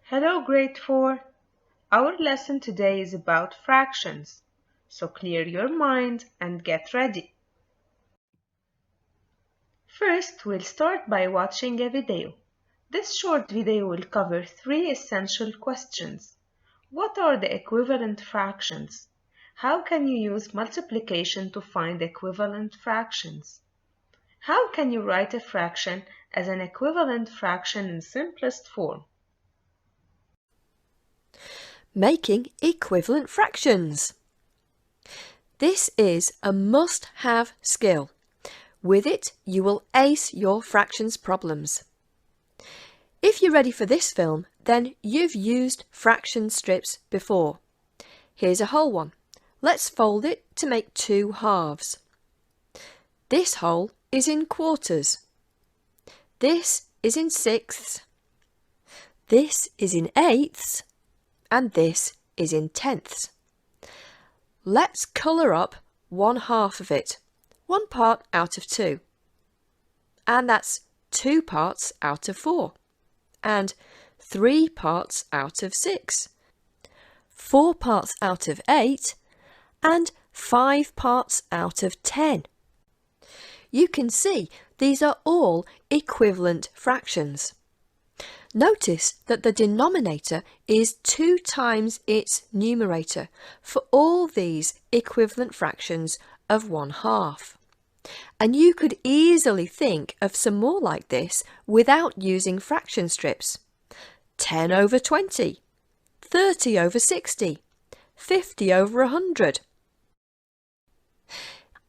Hello, grade 4. Our lesson today is about fractions. So clear your mind and get ready. First, we'll start by watching a video. This short video will cover 3 essential questions. What are the equivalent fractions? How can you use multiplication to find equivalent fractions? How can you write a fraction as an equivalent fraction in simplest form? Making equivalent fractions. This is a must-have skill. With it, you will ace your fractions problems. If you're ready for this film, then you've used fraction strips before. Here's a whole one. Let's fold it to make 2 halves. This whole is in quarters. This is in sixths. This is in eighths. And this is in tenths. Let's colour up 1/2 of it, 1 part out of 2. And that's 2 parts out of 4. And 3 parts out of 6. 4 parts out of 8. And 5 parts out of 10. You can see these are all equivalent fractions. Notice that the denominator is 2 times its numerator for all these equivalent fractions of 1/2. And you could easily think of some more like this without using fraction strips. 10 over 20, 30 over 60, 50 over 100.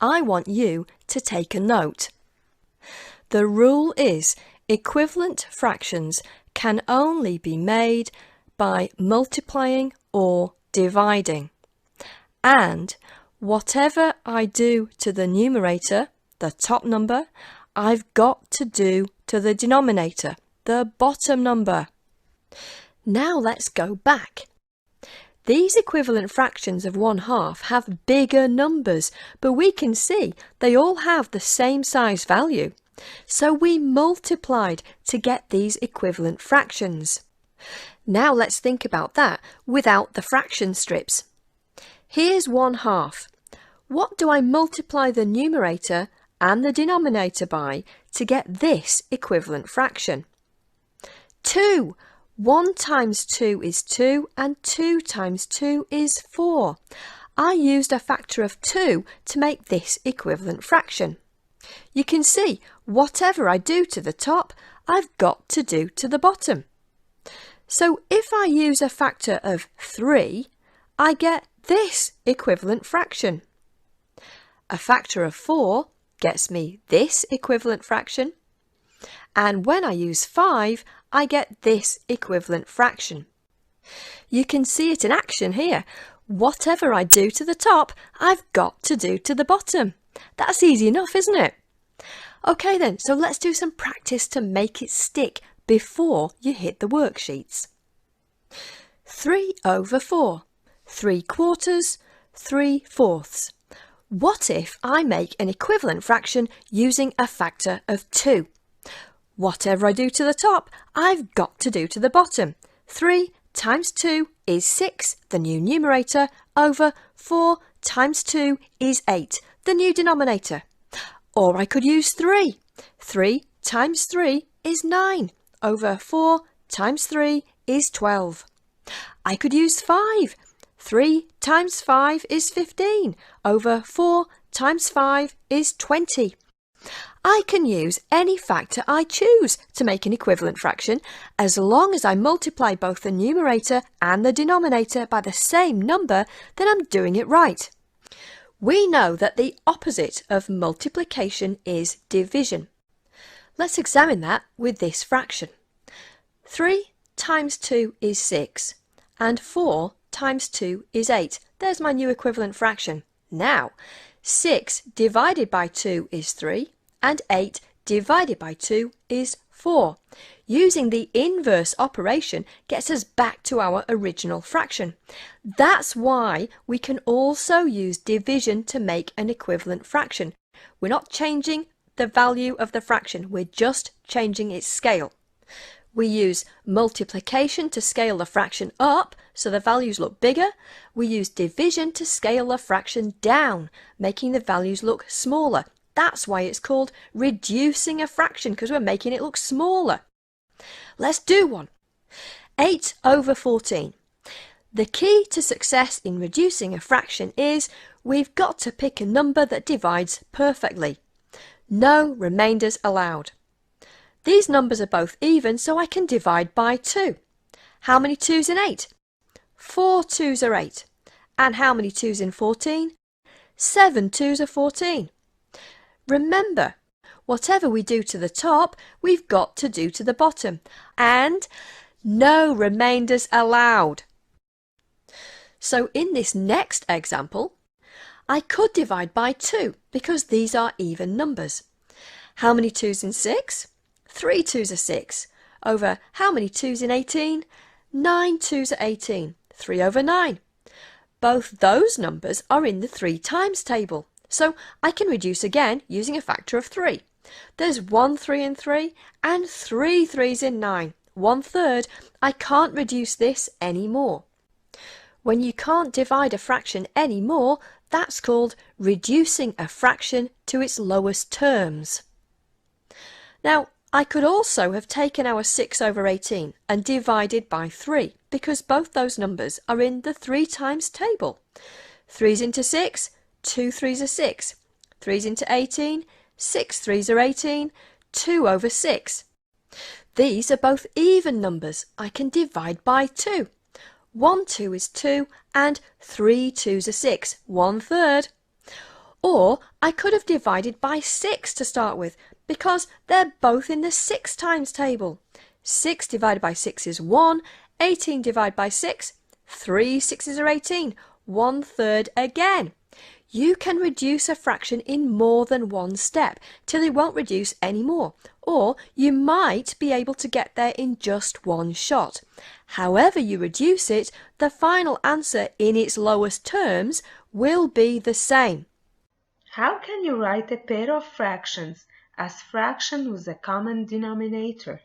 I want you to take a note. The rule is equivalent fractions can only be made by multiplying or dividing. And whatever I do to the numerator, the top number, I've got to do to the denominator, the bottom number. Now let's go back. These equivalent fractions of 1/2 have bigger numbers, but we can see they all have the same size value. So we multiplied to get these equivalent fractions. Now let's think about that without the fraction strips. Here's 1/2. What do I multiply the numerator and the denominator by to get this equivalent fraction? 2. 1 times 2 is 2 and 2 times 2 is 4. I used a factor of 2 to make this equivalent fraction. You can see whatever I do to the top, I've got to do to the bottom. So if I use a factor of 3, I get this equivalent fraction. A factor of 4 gets me this equivalent fraction. And when I use 5, I get this equivalent fraction. You can see it in action here. Whatever I do to the top, I've got to do to the bottom. That's easy enough, isn't it? Okay then, so let's do some practice to make it stick before you hit the worksheets. 3 over 4, 3/4, 3/4. What if I make an equivalent fraction using a factor of 2? Whatever I do to the top, I've got to do to the bottom. 3 times 2 is 6, the new numerator, over 4 times 2 is 8, the new denominator. Or I could use 3. 3 times 3 is 9, over 4 times 3 is 12. I could use 5. 3 times 5 is 15, over 4 times 5 is 20. I can use any factor I choose to make an equivalent fraction, as long as I multiply both the numerator and the denominator by the same number, then I'm doing it right. We know that the opposite of multiplication is division. Let's examine that with this fraction. 3 times 2 is 6, and 4 times 2 is 8. There's my new equivalent fraction. Now, 6 divided by 2 is 3, and 8 divided by 2 is 4. Using the inverse operation gets us back to our original fraction. That's why we can also use division to make an equivalent fraction. We're not changing the value of the fraction, we're just changing its scale. We use multiplication to scale the fraction up so the values look bigger. We use division to scale the fraction down, making the values look smaller. That's why it's called reducing a fraction, because we're making it look smaller. Let's do one. 8 over 14. The key to success in reducing a fraction is we've got to pick a number that divides perfectly. No remainders allowed. These numbers are both even, so I can divide by 2. How many 2's in 8? 4 2's are 8. And how many 2's in 14? 7 2's are 14. Remember, whatever we do to the top, we've got to do to the bottom. And no remainders allowed. So in this next example, I could divide by 2 because these are even numbers. How many 2's in 6? 3 2's are 6. Over how many 2's in 18? 9 2's are 18. 3 over 9. Both those numbers are in the 3 times table. So I can reduce again using a factor of 3. There's 1 3 in 3 and 3 3's in 9. 1/3. I can't reduce this anymore. When you can't divide a fraction anymore, that's called reducing a fraction to its lowest terms. Now, I could also have taken our 6 over 18 and divided by 3 because both those numbers are in the 3 times table. 3's into 6, 2 3's are 6. 3's into 18, 6 3's are 18, 2 over 6. These are both even numbers. I can divide by 2. 1 2 is 2 and 3 2's are 6, 1/3. Or I could have divided by 6 to start with because they're both in the 6 times table. 6 divided by 6 is 1, 18 divided by 6, 3 6's are 18, 1/3 again. You can reduce a fraction in more than one step till it won't reduce any more, or you might be able to get there in just one shot. However you reduce it, the final answer in its lowest terms will be the same. How can you write a pair of fractions as fraction with a common denominator?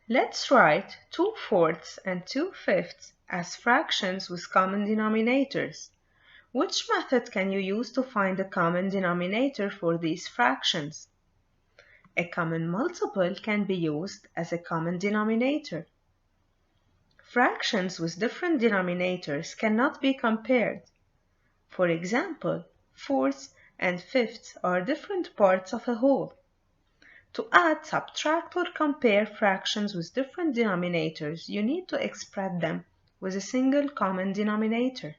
Let's write 2/4 and 2/5 as fractions with common denominators. Which method can you use to find the common denominator for these fractions? A common multiple can be used as a common denominator. Fractions with different denominators cannot be compared. For example, 4ths and 5ths are different parts of a whole. To add, subtract, or compare fractions with different denominators, you need to express them with a single common denominator.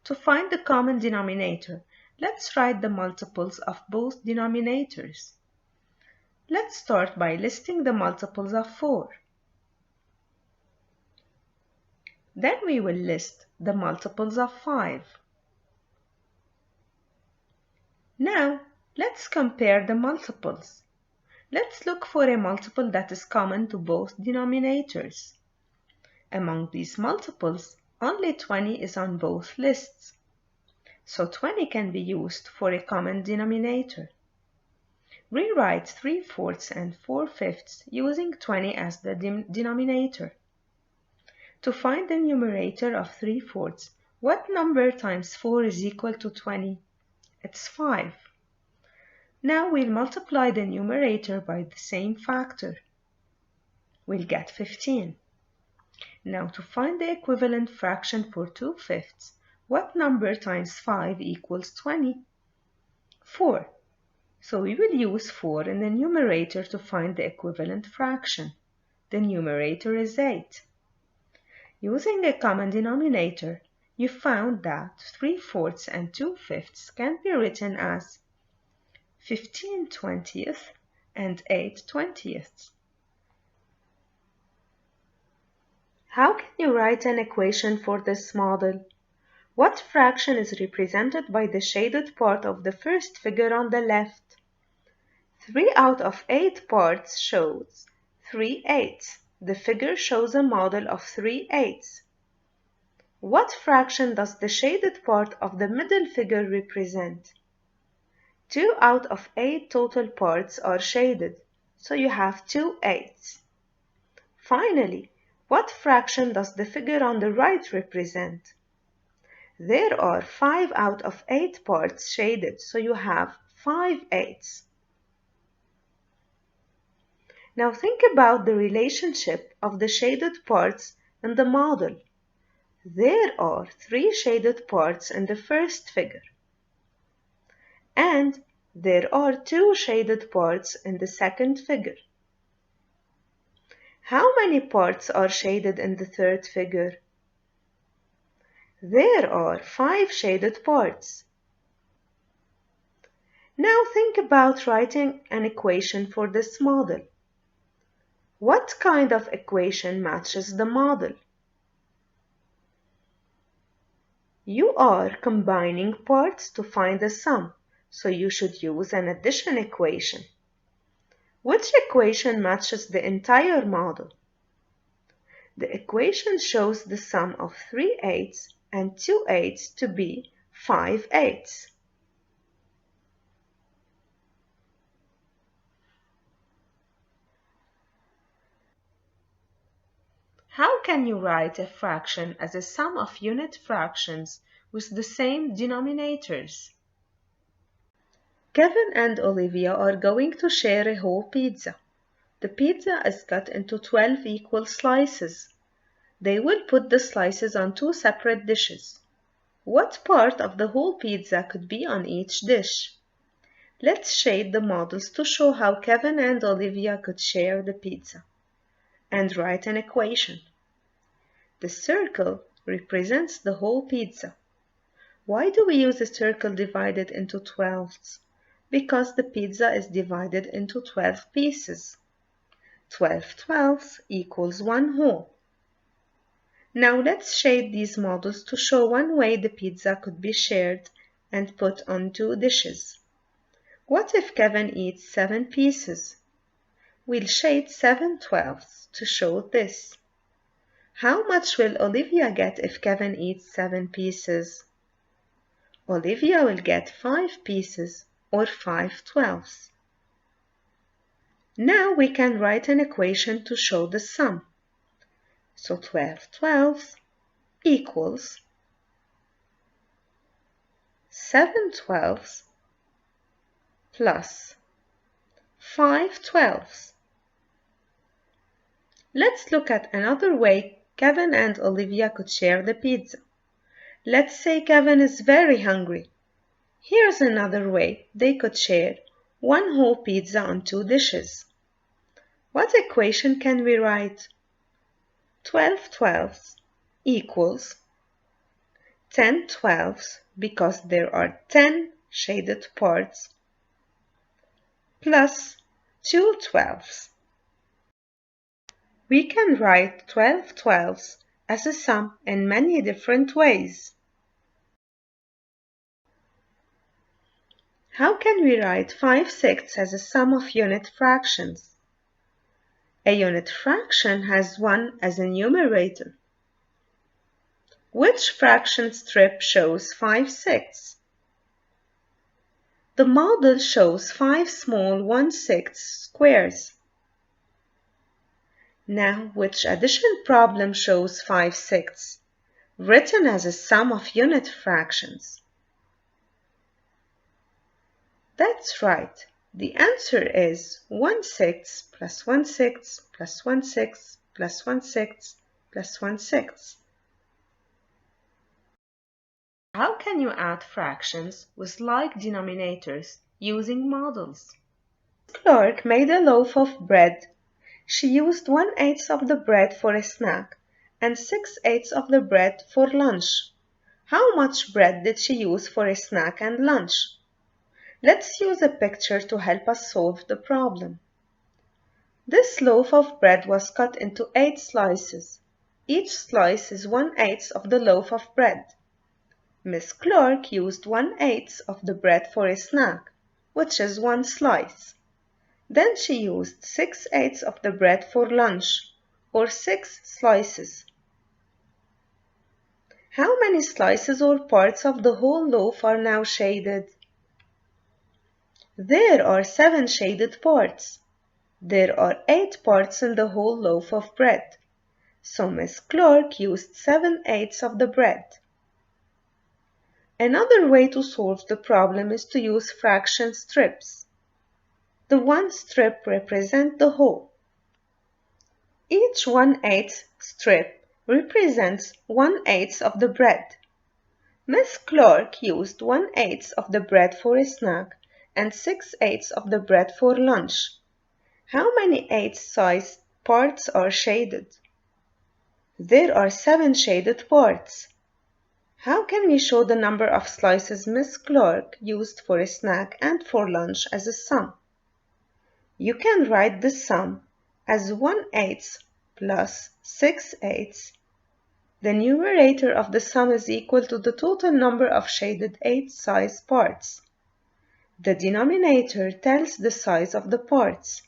To find the common denominator, let's write the multiples of both denominators. Let's start by listing the multiples of 4. Then we will list the multiples of 5. Now, let's compare the multiples. Let's look for a multiple that is common to both denominators. Among these multiples, only 20 is on both lists. So 20 can be used for a common denominator. Rewrite 3/4 and 4/5 using 20 as the denominator. To find the numerator of 3/4, what number times 4 is equal to 20? It's 5. Now we'll multiply the numerator by the same factor. We'll get 15. Now to find the equivalent fraction for 2/5, what number times 5 equals 20? 4. So we will use 4 in the numerator to find the equivalent fraction. The numerator is 8. Using a common denominator, you found that 3/4 and 2/5 can be written as 15/20 and 8/20. How can you write an equation for this model? What fraction is represented by the shaded part of the first figure on the left? 3 out of 8 parts shows 3/8. The figure shows a model of 3/8. What fraction does the shaded part of the middle figure represent? 2 out of 8 total parts are shaded, so you have 2/8. Finally, what fraction does the figure on the right represent? There are 5 out of 8 parts shaded, so you have 5/8. Now think about the relationship of the shaded parts in the model. There are 3 shaded parts in the first figure, and there are 2 shaded parts in the second figure. How many parts are shaded in the third figure? There are 5 shaded parts. Now think about writing an equation for this model. What kind of equation matches the model? You are combining parts to find the sum, so you should use an addition equation. Which equation matches the entire model? The equation shows the sum of 3/8 and 2/8 to be 5/8. How can you write a fraction as a sum of unit fractions with the same denominators? Kevin and Olivia are going to share a whole pizza. The pizza is cut into 12 equal slices. They will put the slices on 2 separate dishes. What part of the whole pizza could be on each dish? Let's shade the models to show how Kevin and Olivia could share the pizza. And write an equation. The circle represents the whole pizza. Why do we use a circle divided into 12s? Because the pizza is divided into 12 pieces. 12 twelfths equals 1 whole. Now let's shade these models to show one way the pizza could be shared and put on 2 dishes. What if Kevin eats 7 pieces? We'll shade 7 twelfths to show this. How much will Olivia get if Kevin eats 7 pieces? Olivia will get 5 pieces or 5 twelfths. Now we can write an equation to show the sum. So 12 twelfths equals 7 twelfths plus 5 twelfths. Let's look at another way Kevin and Olivia could share the pizza. Let's say Kevin is very hungry. Here's another way they could share one whole pizza on 2 dishes. What equation can we write? 12 twelfths equals 10 twelfths, because there are 10 shaded parts, plus 2 twelfths. We can write 12 twelfths as a sum in many different ways. How can we write 5/6 as a sum of unit fractions? A unit fraction has 1 as a numerator. Which fraction strip shows 5/6? The model shows 5 small 1/6 squares. Now, which addition problem shows 5/6, written as a sum of unit fractions? That's right. The answer is 1/6 plus 1/6 plus 1/6 plus 1/6 plus 1/6. How can you add fractions with like denominators using models? Clark made a loaf of bread. She used 1/8 of the bread for a snack and 6/8 of the bread for lunch. How much bread did she use for a snack and lunch? Let's use a picture to help us solve the problem. This loaf of bread was cut into 8 slices. Each slice is 1/8 of the loaf of bread. Miss Clark used 1/8 of the bread for a snack, which is 1 slice. Then she used 6/8 of the bread for lunch, or 6 slices. How many slices or parts of the whole loaf are now shaded? There are 7 shaded parts. There are 8 parts in the whole loaf of bread, so Miss Clark used 7/8 of the bread. Another way to solve the problem is to use fraction strips. The one strip represents the whole. Each 1/8 strip represents 1/8 of the bread. Miss Clark used 1/8 of the bread for a snack and 6/8 of the bread for lunch. How many 8-sized parts are shaded? There are 7 shaded parts. How can we show the number of slices Miss Clark used for a snack and for lunch as a sum? You can write the sum as 1/8 plus 6/8. The numerator of the sum is equal to the total number of shaded 8-size parts. The denominator tells the size of the parts.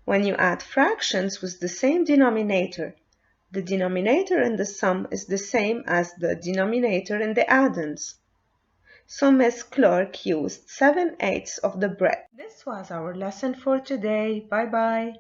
When you add fractions with the same denominator, the denominator in the sum is the same as the denominator in the addends. So Miss Clark used 7/8 of the bread. This was our lesson for today. Bye bye.